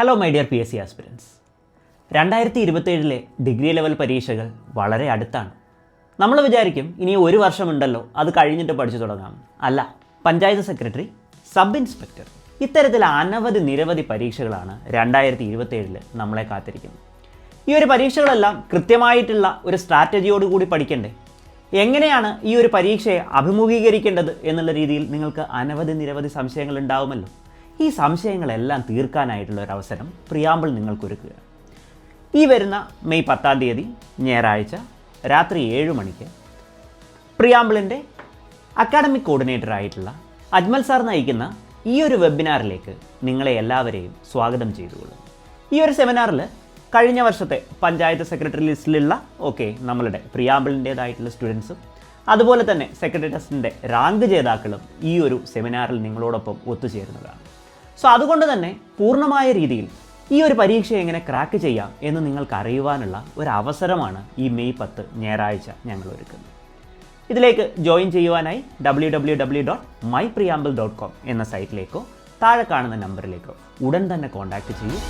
Hello my dear PSC aspirants. 2027 degree level പരീക്ഷകൾ വളരെ അടുത്താണ്. നമ്മൾ വിചാരിക്കും ഇനി ഒരു വർഷമുണ്ടല്ലോ, അത് കഴിഞ്ഞിട്ട് പഠിച്ചു തുടങ്ങാം. അല്ല, പഞ്ചായത്ത് സെക്രട്ടറി, സബ് ഇൻസ്പെക്ടർ, ഇത്തരത്തിൽ നിരവധി പരീക്ഷകളാണ് 2027 നമ്മളെ കാത്തിരിക്കുന്നത്. ഈ ഒരു പരീക്ഷകളെല്ലാം കൃത്യമായിട്ടുള്ള ഒരു സ്ട്രാറ്റജിയോടുകൂടി പഠിക്കണ്ടേ? എങ്ങനെയാണ് ഈ ഒരു പരീക്ഷയെ അഭിമുഖീകരിക്കേണ്ടത് എന്നുള്ള രീതിയിൽ നിങ്ങൾക്ക് നിരവധി സംശയങ്ങൾ ഉണ്ടാവുമല്ലോ. ഈ സംശയങ്ങളെല്ലാം തീർക്കാനായിട്ടുള്ള ഒരു അവസരം പ്രിയാമ്പിൾ നിങ്ങൾക്കൊരുക്കുക. ഈ വരുന്ന മെയ് 10 ഞായറാഴ്ച രാത്രി 7 മണിക്ക് പ്രിയാമ്പിളിൻ്റെ അക്കാഡമിക് കോർഡിനേറ്ററായിട്ടുള്ള അജ്മൽ സാർ നയിക്കുന്ന ഈ ഒരു വെബിനാറിലേക്ക് നിങ്ങളെ എല്ലാവരെയും സ്വാഗതം ചെയ്തുകൊള്ളും. ഈ ഒരു സെമിനാറിൽ കഴിഞ്ഞ വർഷത്തെ പഞ്ചായത്ത് സെക്രട്ടറി ലിസ്റ്റിലുള്ള നമ്മളുടെ പ്രിയാമ്പിളിൻ്റേതായിട്ടുള്ള സ്റ്റുഡൻസും അതുപോലെ തന്നെ സെക്രട്ടറി ടെസ്റ്റിൻ്റെ റാങ്ക് ജേതാക്കളും ഈ ഒരു സെമിനാറിൽ നിങ്ങളോടൊപ്പം ഒത്തുചേരുന്നതാണ്. സോ അതുകൊണ്ട് തന്നെ പൂർണ്ണമായ രീതിയിൽ ഈ ഒരു പരീക്ഷ എങ്ങനെ ക്രാക്ക് ചെയ്യാം എന്ന് നിങ്ങൾക്ക് അറിയുവാനുള്ള ഒരു അവസരമാണ് ഈ മെയ് 10 ഞായറാഴ്ച ഞങ്ങൾ ഒരുക്കുന്നത്. ഇതിലേക്ക് ജോയിൻ ചെയ്യുവാനായി www.mypreamble.com എന്ന സൈറ്റിലേക്കോ താഴെ കാണുന്ന നമ്പറിലേക്കോ ഉടൻ തന്നെ കോൺടാക്റ്റ് ചെയ്യൂ.